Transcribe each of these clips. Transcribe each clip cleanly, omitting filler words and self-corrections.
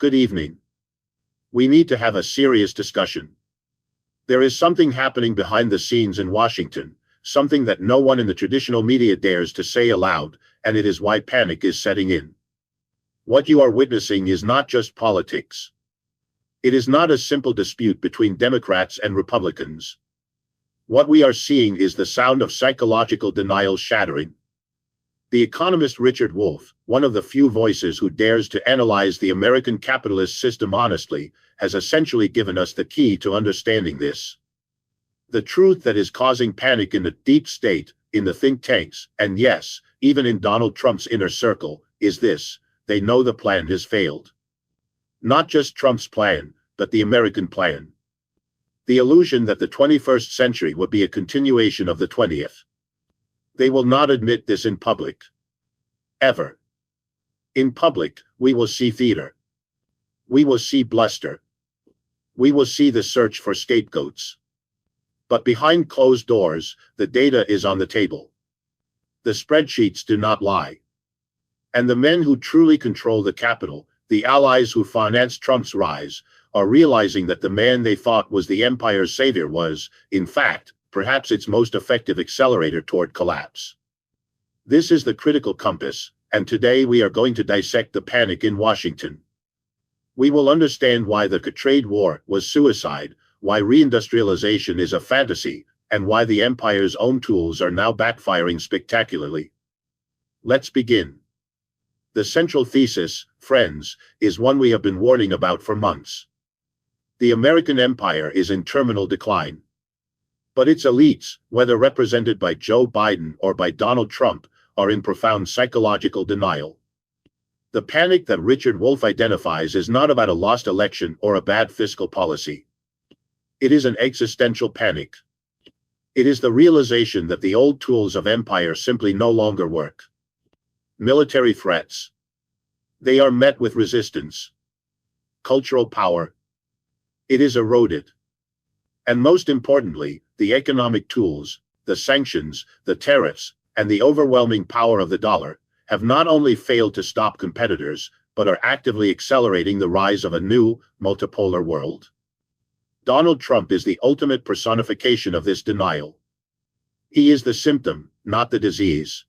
Good evening. We need to have a serious discussion. There is something happening behind the scenes in Washington, something that no one in the traditional media dares to say aloud, and it is why panic is setting in. What you are witnessing is not just politics. It is not a simple dispute between Democrats and Republicans. What we are seeing is the sound of psychological denial shattering. The economist Richard Wolff, one of the few voices who dares to analyze the American capitalist system honestly, has essentially given us the key to understanding this. The truth that is causing panic in the deep state, in the think tanks, and yes, even in Donald Trump's inner circle, is this: they know the plan has failed. Not just Trump's plan, but the American plan. The illusion that the 21st century would be a continuation of the 20th. They will not admit this in public. Ever. In public, we will see theater. We will see bluster. We will see the search for scapegoats. But behind closed doors, the data is on the table. The spreadsheets do not lie. And the men who truly control the capital, the allies who financed Trump's rise, are realizing that the man they thought was the empire's savior was, in fact, perhaps its most effective accelerator toward collapse. This is the critical compass, and today we are going to dissect the panic in Washington. We will understand why the trade war was suicide, why reindustrialization is a fantasy, and why the empire's own tools are now backfiring spectacularly. Let's begin. The central thesis, friends, is one we have been warning about for months. The American empire is in terminal decline. But its elites, whether represented by Joe Biden or by Donald Trump, are in profound psychological denial. The panic that Richard Wolff identifies is not about a lost election or a bad fiscal policy. It is an existential panic. It is the realization that the old tools of empire simply no longer work. Military threats. They are met with resistance. Cultural power. It is eroded. And most importantly, the economic tools, the sanctions, the tariffs, and the overwhelming power of the dollar, have not only failed to stop competitors, but are actively accelerating the rise of a new, multipolar world. Donald Trump is the ultimate personification of this denial. He is the symptom, not the disease.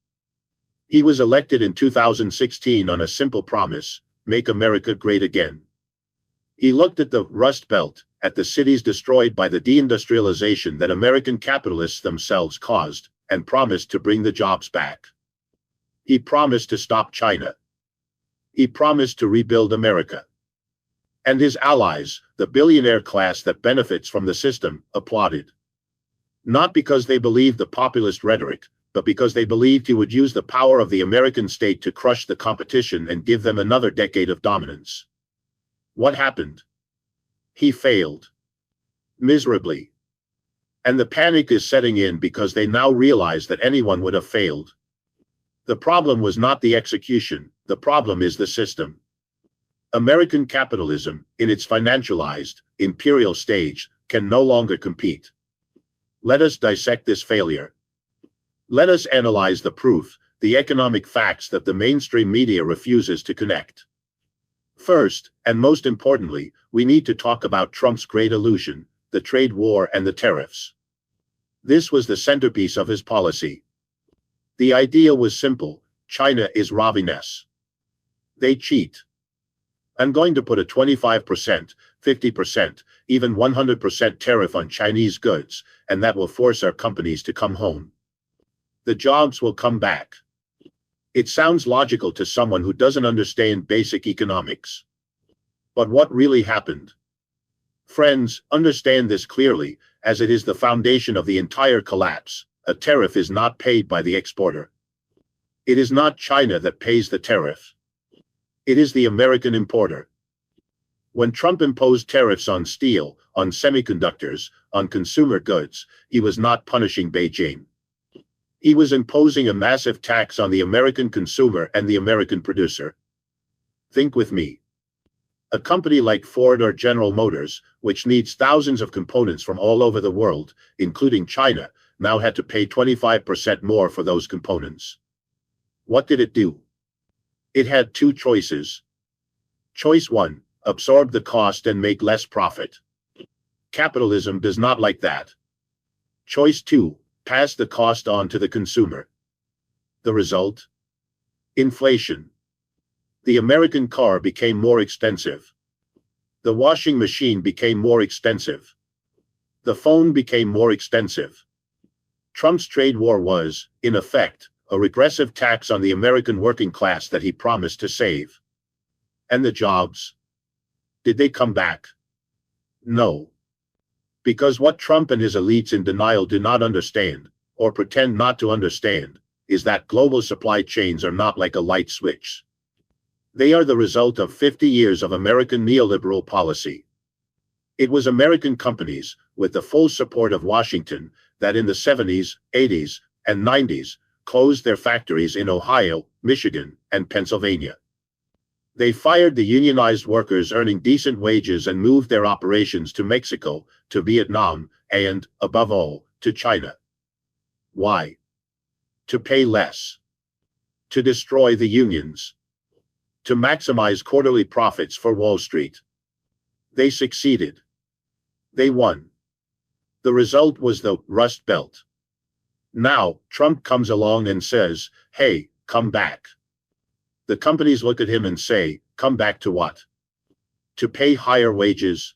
He was elected in 2016 on a simple promise: make America great again. He looked at the Rust Belt, at the cities destroyed by the deindustrialization that American capitalists themselves caused, and promised to bring the jobs back. He promised to stop China. He promised to rebuild America. And his allies, the billionaire class that benefits from the system, applauded. Not because they believed the populist rhetoric, but because they believed he would use the power of the American state to crush the competition and give them another decade of dominance. What happened? He failed. Miserably. And the panic is setting in because they now realize that anyone would have failed. The problem was not the execution, the problem is the system. American capitalism, in its financialized, imperial stage, can no longer compete. Let us dissect this failure. Let us analyze the proof, the economic facts that the mainstream media refuses to connect. First, and most importantly, we need to talk about Trump's great illusion, the trade war and the tariffs. This was the centerpiece of his policy. The idea was simple: China is robbing us. They cheat. I'm going to put a 25%, 50%, even 100% tariff on Chinese goods, and that will force our companies to come home. The jobs will come back. It sounds logical to someone who doesn't understand basic economics. But what really happened? Friends, understand this clearly, as it is the foundation of the entire collapse. A tariff is not paid by the exporter. It is not China that pays the tariff. It is the American importer. When Trump imposed tariffs on steel, on semiconductors, on consumer goods, he was not punishing Beijing. He was imposing a massive tax on the American consumer and the American producer. Think with me. A company like Ford or General Motors, which needs thousands of components from all over the world, including China, now had to pay 25% more for those components. What did it do? It had two choices. Choice 1, absorb the cost and make less profit. Capitalism does not like that. Choice 2. Pass the cost on to the consumer. The result? Inflation. The American car became more expensive. The washing machine became more expensive. The phone became more expensive. Trump's trade war was, in effect, a regressive tax on the American working class that he promised to save. And the jobs? Did they come back? No. Because what Trump and his elites in denial do not understand, or pretend not to understand, is that global supply chains are not like a light switch. They are the result of 50 years of American neoliberal policy. It was American companies, with the full support of Washington, that in the 70s, 80s, and 90s, closed their factories in Ohio, Michigan, and Pennsylvania. They fired the unionized workers earning decent wages and moved their operations to Mexico, to Vietnam, and, above all, to China. Why? To pay less. To destroy the unions. To maximize quarterly profits for Wall Street. They succeeded. They won. The result was the Rust Belt. Now, Trump comes along and says, hey, come back. The companies look at him and say, come back to what? To pay higher wages?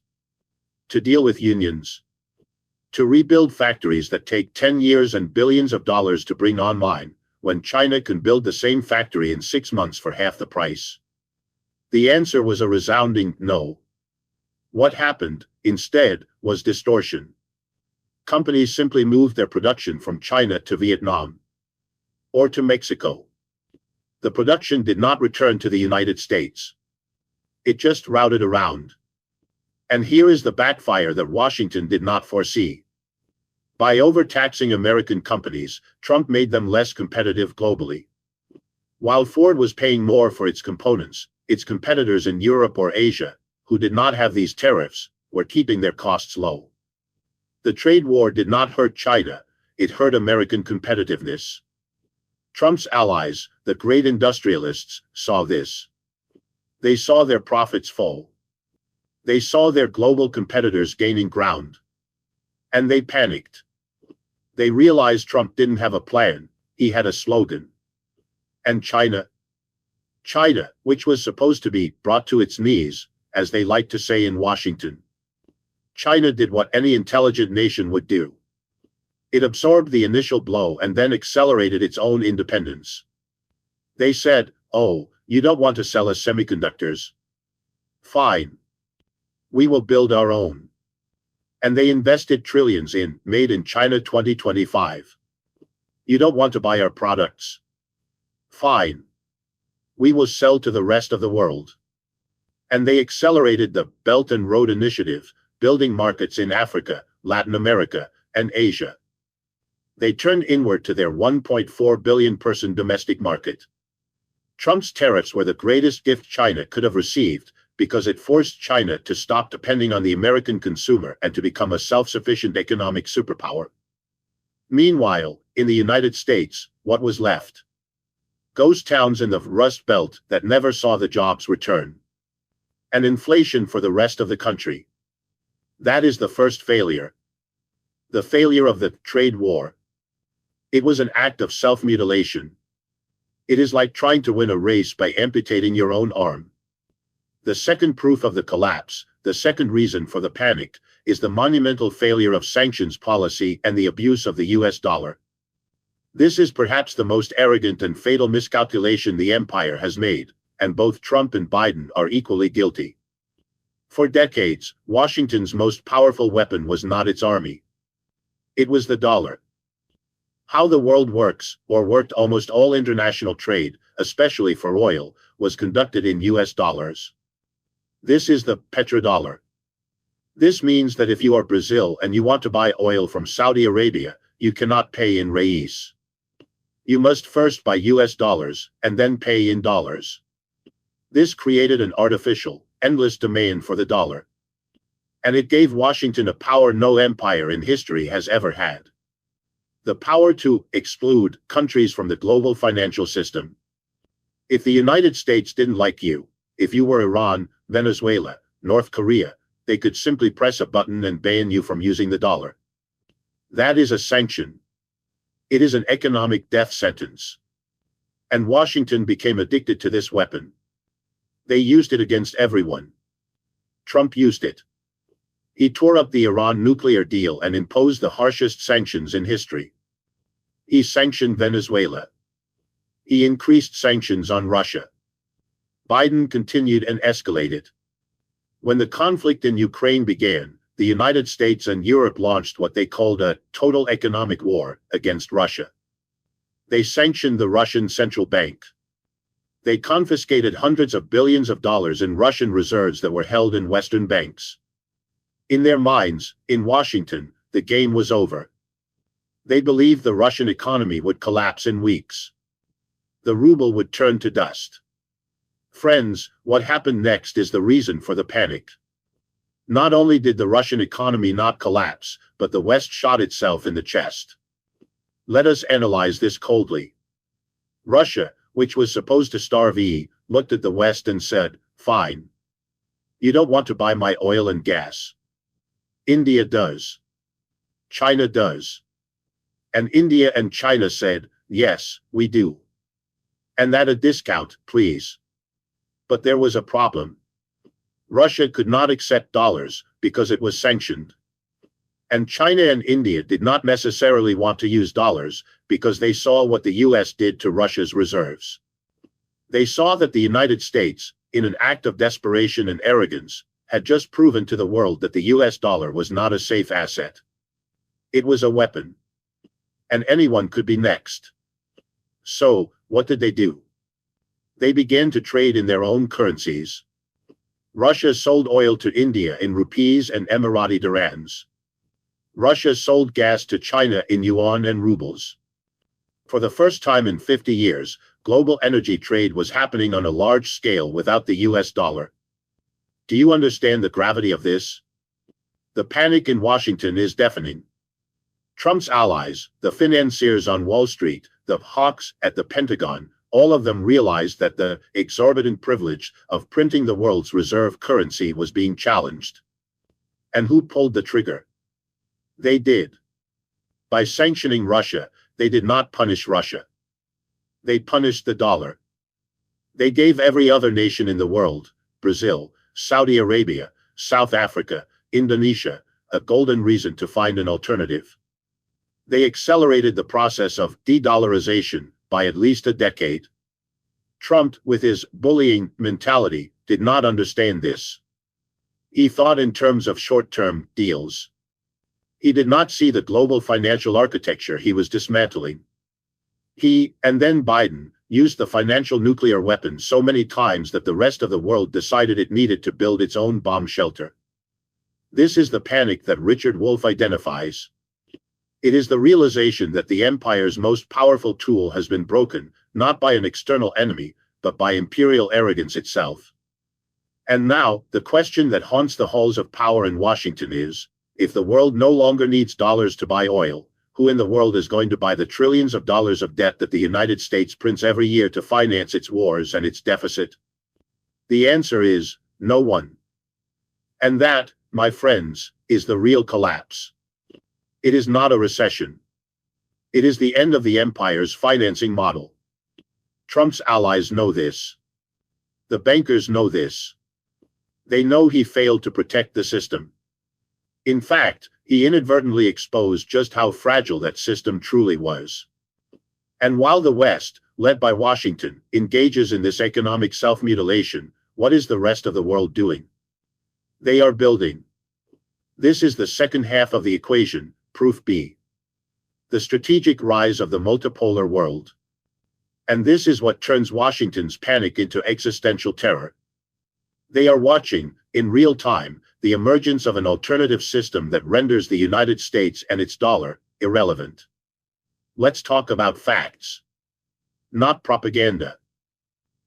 To deal with unions? To rebuild factories that take 10 years and billions of dollars to bring online, when China can build the same factory in 6 months for half the price? The answer was a resounding no. What happened, instead, was distortion. Companies simply moved their production from China to Vietnam. Or to Mexico. The production did not return to the United States. It just routed around. And here is the backfire that Washington did not foresee. By overtaxing American companies, Trump made them less competitive globally. While Ford was paying more for its components, its competitors in Europe or Asia, who did not have these tariffs, were keeping their costs low. The trade war did not hurt China, it hurt American competitiveness. Trump's allies, the great industrialists, saw this. They saw their profits fall. They saw their global competitors gaining ground. And they panicked. They realized Trump didn't have a plan, he had a slogan. And China? China, which was supposed to be brought to its knees, as they like to say in Washington. China did what any intelligent nation would do. It absorbed the initial blow and then accelerated its own independence. They said, oh, you don't want to sell us semiconductors? Fine. We will build our own. And they invested trillions in Made in China 2025. You don't want to buy our products? Fine. We will sell to the rest of the world. And they accelerated the Belt and Road Initiative, building markets in Africa, Latin America, and Asia. They turned inward to their 1.4 billion person domestic market. Trump's tariffs were the greatest gift China could have received, because it forced China to stop depending on the American consumer and to become a self-sufficient economic superpower. Meanwhile, in the United States, what was left? Ghost towns in the Rust Belt that never saw the jobs return. And inflation for the rest of the country. That is the first failure. The failure of the trade war. It was an act of self-mutilation. It is like trying to win a race by amputating your own arm. The second proof of the collapse, the second reason for the panic, is the monumental failure of sanctions policy and the abuse of the US dollar. This is perhaps the most arrogant and fatal miscalculation the empire has made, and both Trump and Biden are equally guilty. For decades, Washington's most powerful weapon was not its army. It was the dollar. How the world works, or worked almost all international trade, especially for oil, was conducted in US dollars. This is the petrodollar. This means that if you are Brazil and you want to buy oil from Saudi Arabia, you cannot pay in reais. You must first buy US dollars, and then pay in dollars. This created an artificial, endless demand for the dollar. And it gave Washington a power no empire in history has ever had. The power to exclude countries from the global financial system. If the United States didn't like you, if you were Iran, Venezuela, North Korea, they could simply press a button and ban you from using the dollar. That is a sanction. It is an economic death sentence. And Washington became addicted to this weapon. They used it against everyone. Trump used it. He tore up the Iran nuclear deal and imposed the harshest sanctions in history. He sanctioned Venezuela. He increased sanctions on Russia. Biden continued and escalated. When the conflict in Ukraine began, the United States and Europe launched what they called a total economic war against Russia. They sanctioned the Russian central bank. They confiscated hundreds of billions of dollars in Russian reserves that were held in Western banks. In their minds, in Washington, the game was over. They believed the Russian economy would collapse in weeks. The ruble would turn to dust. Friends, what happened next is the reason for the panic. Not only did the Russian economy not collapse, but the West shot itself in the chest. Let us analyze this coldly. Russia, which was supposed to starve, looked at the West and said, "Fine. You don't want to buy my oil and gas. India does. China does." And India and China said, "Yes, we do. And at a discount, please." But there was a problem. Russia could not accept dollars because it was sanctioned. And China and India did not necessarily want to use dollars because they saw what the US did to Russia's reserves. They saw that the United States, in an act of desperation and arrogance, had just proven to the world that the US dollar was not a safe asset. It was a weapon. And anyone could be next. So, what did they do? They began to trade in their own currencies. Russia sold oil to India in rupees and Emirati dirhams. Russia sold gas to China in yuan and rubles. For the first time in 50 years, global energy trade was happening on a large scale without the US dollar. Do you understand the gravity of this? The panic in Washington is deafening. Trump's allies, the financiers on Wall Street, the hawks at the Pentagon, all of them realized that the exorbitant privilege of printing the world's reserve currency was being challenged. And who pulled the trigger? They did. By sanctioning Russia, they did not punish Russia. They punished the dollar. They gave every other nation in the world, Brazil, Saudi Arabia, South Africa, Indonesia, a golden reason to find an alternative. They accelerated the process of de-dollarization by at least a decade. Trump, with his bullying mentality, did not understand this. He thought in terms of short-term deals. He did not see the global financial architecture he was dismantling. He, and then Biden, used the financial nuclear weapon so many times that the rest of the world decided it needed to build its own bomb shelter. This is the panic that Richard Wolff identifies. It is the realization that the empire's most powerful tool has been broken, not by an external enemy, but by imperial arrogance itself. And now, the question that haunts the halls of power in Washington is, if the world no longer needs dollars to buy oil, who in the world is going to buy the trillions of dollars of debt that the United States prints every year to finance its wars and its deficit? The answer is, no one. And that, my friends, is the real collapse. It is not a recession. It is the end of the empire's financing model. Trump's allies know this. The bankers know this. They know he failed to protect the system. In fact, he inadvertently exposed just how fragile that system truly was. And while the West, led by Washington, engages in this economic self-mutilation, what is the rest of the world doing? They are building. This is the second half of the equation, proof B. The strategic rise of the multipolar world. And this is what turns Washington's panic into existential terror. They are watching, in real time, the emergence of an alternative system that renders the United States and its dollar irrelevant. Let's talk about facts. Not propaganda.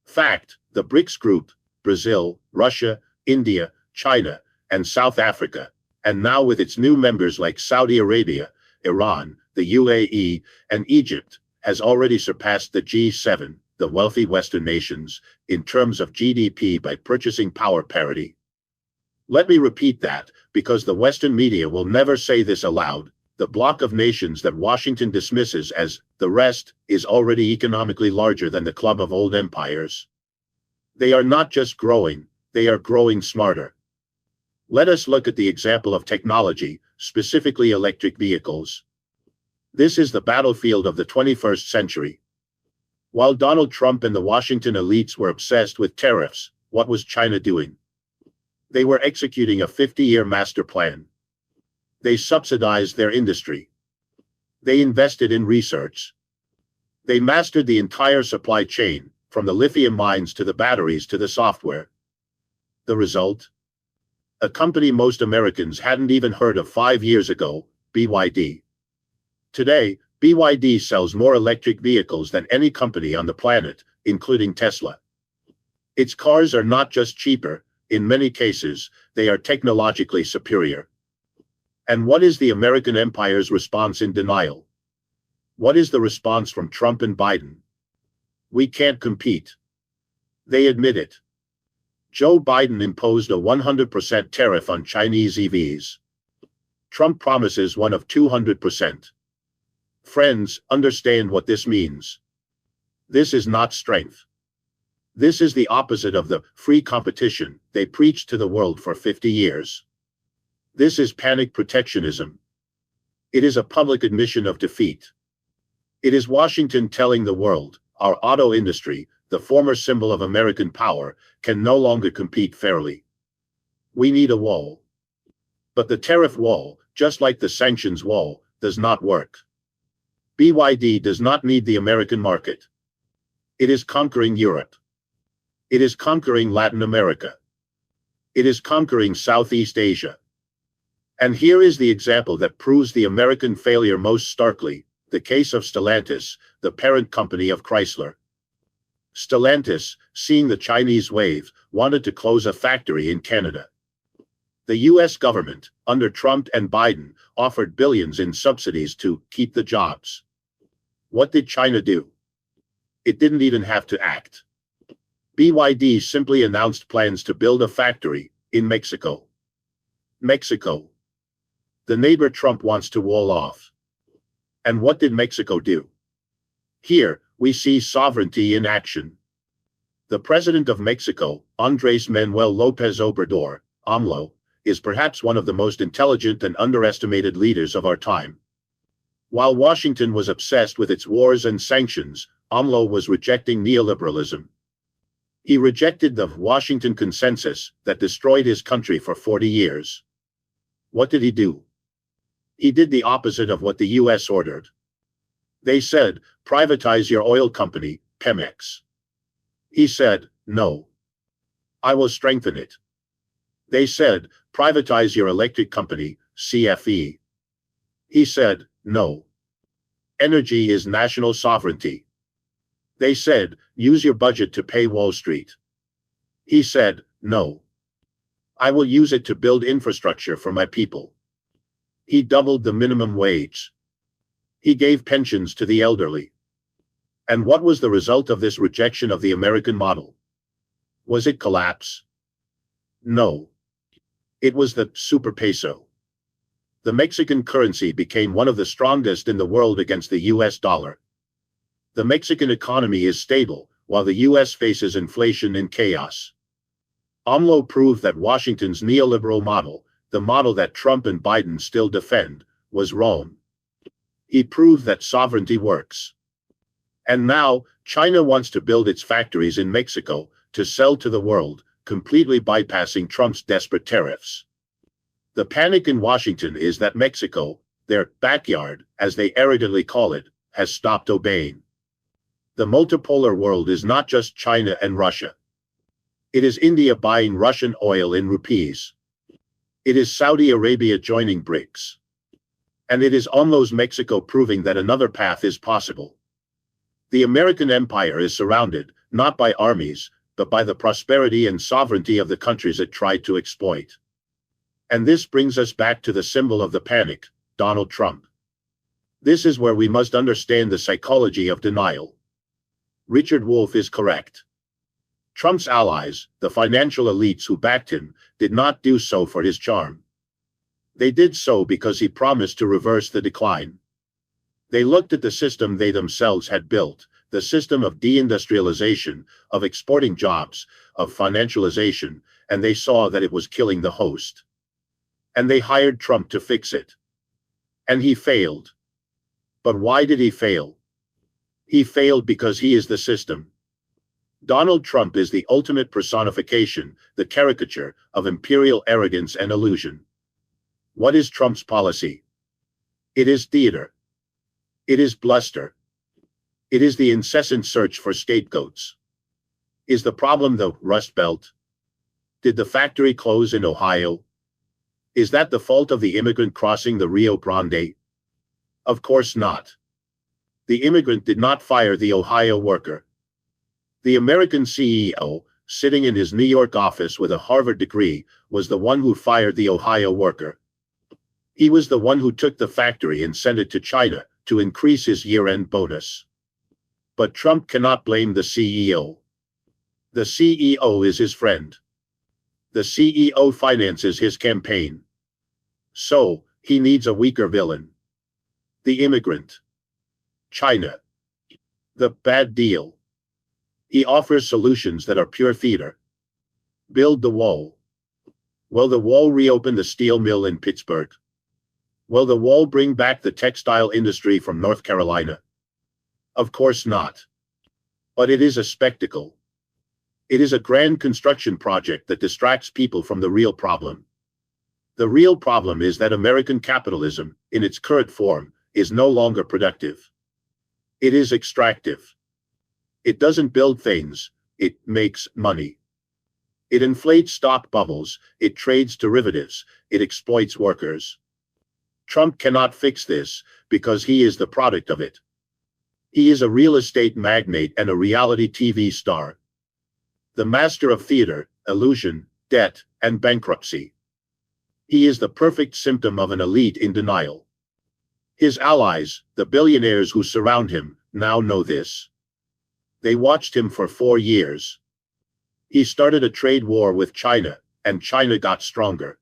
Fact, the BRICS group, Brazil, Russia, India, China, and South Africa, and now with its new members like Saudi Arabia, Iran, the UAE, and Egypt, has already surpassed the G7, the wealthy Western nations, in terms of GDP by purchasing power parity. Let me repeat that, because the Western media will never say this aloud. The bloc of nations that Washington dismisses as the rest is already economically larger than the club of old empires. They are not just growing, they are growing smarter. Let us look at the example of technology, specifically electric vehicles. This is the battlefield of the 21st century. While Donald Trump and the Washington elites were obsessed with tariffs, what was China doing? They were executing a 50-year master plan. They subsidized their industry. They invested in research. They mastered the entire supply chain, from the lithium mines to the batteries to the software. The result? A company most Americans hadn't even heard of 5 years ago, BYD. Today, BYD sells more electric vehicles than any company on the planet, including Tesla. Its cars are not just cheaper, in many cases, they are technologically superior. And what is the American empire's response in denial? What is the response from Trump and Biden? We can't compete. They admit it. Joe Biden imposed a 100% tariff on Chinese EVs. Trump promises one of 200%. Friends, understand what this means. This is not strength. This is the opposite of the free competition they preached to the world for 50 years. This is panic protectionism. It is a public admission of defeat. It is Washington telling the world, our auto industry, the former symbol of American power, can no longer compete fairly. We need a wall. But the tariff wall, just like the sanctions wall, does not work. BYD does not need the American market. It is conquering Europe. It is conquering Latin America. It is conquering Southeast Asia. And here is the example that proves the American failure most starkly, the case of Stellantis, the parent company of Chrysler. Stellantis, seeing the Chinese wave, wanted to close a factory in Canada. The US government, under Trump and Biden, offered billions in subsidies to keep the jobs. What did China do? It didn't even have to act. BYD simply announced plans to build a factory in Mexico. Mexico. The neighbor Trump wants to wall off. And what did Mexico do? Here, we see sovereignty in action. The president of Mexico, Andrés Manuel López Obrador, AMLO, is perhaps one of the most intelligent and underestimated leaders of our time. While Washington was obsessed with its wars and sanctions, AMLO was rejecting neoliberalism. He rejected the Washington Consensus that destroyed his country for 40 years. What did he do? He did the opposite of what the US ordered. They said, privatize your oil company, Pemex. He said, no. I will strengthen it. They said, privatize your electric company, CFE. He said, no. Energy is national sovereignty. They said, use your budget to pay Wall Street. He said, no. I will use it to build infrastructure for my people. He doubled the minimum wage. He gave pensions to the elderly. And what was the result of this rejection of the American model? Was it collapse? No. It was the super peso. The Mexican currency became one of the strongest in the world against the US dollar. The Mexican economy is stable, while the US faces inflation and chaos. AMLO proved that Washington's neoliberal model, the model that Trump and Biden still defend, was wrong. He proved that sovereignty works. And now, China wants to build its factories in Mexico to sell to the world, completely bypassing Trump's desperate tariffs. The panic in Washington is that Mexico, their backyard, as they arrogantly call it, has stopped obeying. The multipolar world is not just China and Russia. It is India buying Russian oil in rupees. It is Saudi Arabia joining BRICS. And it is almost Mexico proving that another path is possible. The American empire is surrounded, not by armies, but by the prosperity and sovereignty of the countries it tried to exploit. And this brings us back to the symbol of the panic, Donald Trump. This is where we must understand the psychology of denial. Richard Wolff is correct. Trump's allies, the financial elites who backed him, did not do so for his charm. They did so because he promised to reverse the decline. They looked at the system they themselves had built, the system of deindustrialization, of exporting jobs, of financialization, and they saw that it was killing the host. And they hired Trump to fix it. And he failed. But why did he fail? He failed because he is the system. Donald Trump is the ultimate personification, the caricature, of imperial arrogance and illusion. What is Trump's policy? It is theater. It is bluster. It is the incessant search for scapegoats. Is the problem the Rust Belt? Did the factory close in Ohio? Is that the fault of the immigrant crossing the Rio Grande? Of course not. The immigrant did not fire the Ohio worker. The American CEO, sitting in his New York office with a Harvard degree, was the one who fired the Ohio worker. He was the one who took the factory and sent it to China to increase his year-end bonus. But Trump cannot blame the CEO. The CEO is his friend. The CEO finances his campaign. So, he needs a weaker villain. The immigrant. China. The bad deal. He offers solutions that are pure theater. Build the wall. Will the wall reopen the steel mill in Pittsburgh? Will the wall bring back the textile industry from North Carolina? Of course not. But it is a spectacle. It is a grand construction project that distracts people from the real problem. The real problem is that American capitalism, in its current form, is no longer productive. It is extractive. It doesn't build things, it makes money. It inflates stock bubbles, it trades derivatives, it exploits workers. Trump cannot fix this, because he is the product of it. He is a real estate magnate and a reality TV star. The master of theater, illusion, debt, and bankruptcy. He is the perfect symptom of an elite in denial. His allies, the billionaires who surround him, now know this. They watched him for 4 years. He started a trade war with China, and China got stronger.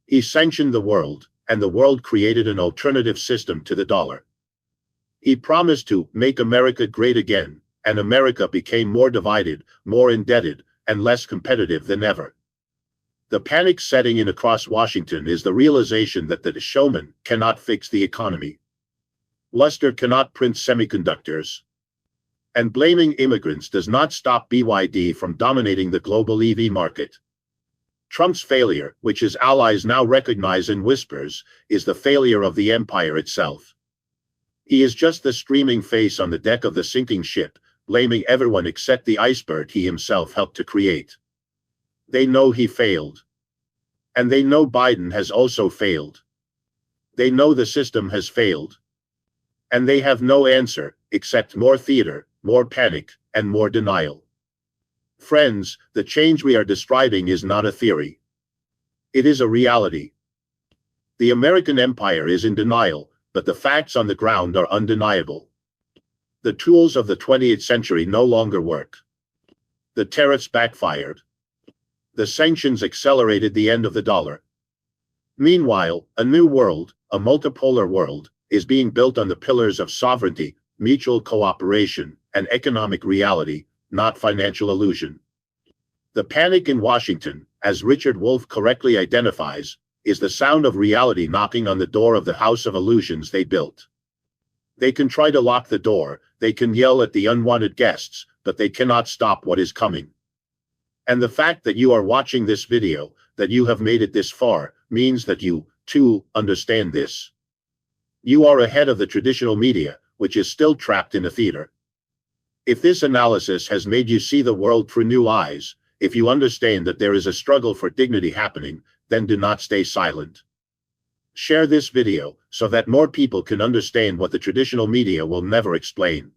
He sanctioned the world, and the world created an alternative system to the dollar. He promised to make America great again, and America became more divided, more indebted, and less competitive than ever. The panic setting in across Washington is the realization that the showman cannot fix the economy. Luster cannot print semiconductors. And blaming immigrants does not stop BYD from dominating the global EV market. Trump's failure, which his allies now recognize in whispers, is the failure of the empire itself. He is just the screaming face on the deck of the sinking ship, blaming everyone except the iceberg he himself helped to create. They know he failed. And they know Biden has also failed. They know the system has failed. And they have no answer, except more theater, more panic, and more denial. Friends, the change we are describing is not a theory. It is a reality. The American empire is in denial, but the facts on the ground are undeniable. The tools of the 20th century no longer work. The tariffs backfired. The sanctions accelerated the end of the dollar. Meanwhile, a new world, a multipolar world, is being built on the pillars of sovereignty, mutual cooperation, and economic reality, not financial illusion. The panic in Washington, as Richard Wolff correctly identifies, is the sound of reality knocking on the door of the house of illusions they built. They can try to lock the door, they can yell at the unwanted guests, but they cannot stop what is coming. And the fact that you are watching this video, that you have made it this far, means that you, too, understand this. You are ahead of the traditional media, which is still trapped in a theater. If this analysis has made you see the world through new eyes, if you understand that there is a struggle for dignity happening, then do not stay silent. Share this video, so that more people can understand what the traditional media will never explain.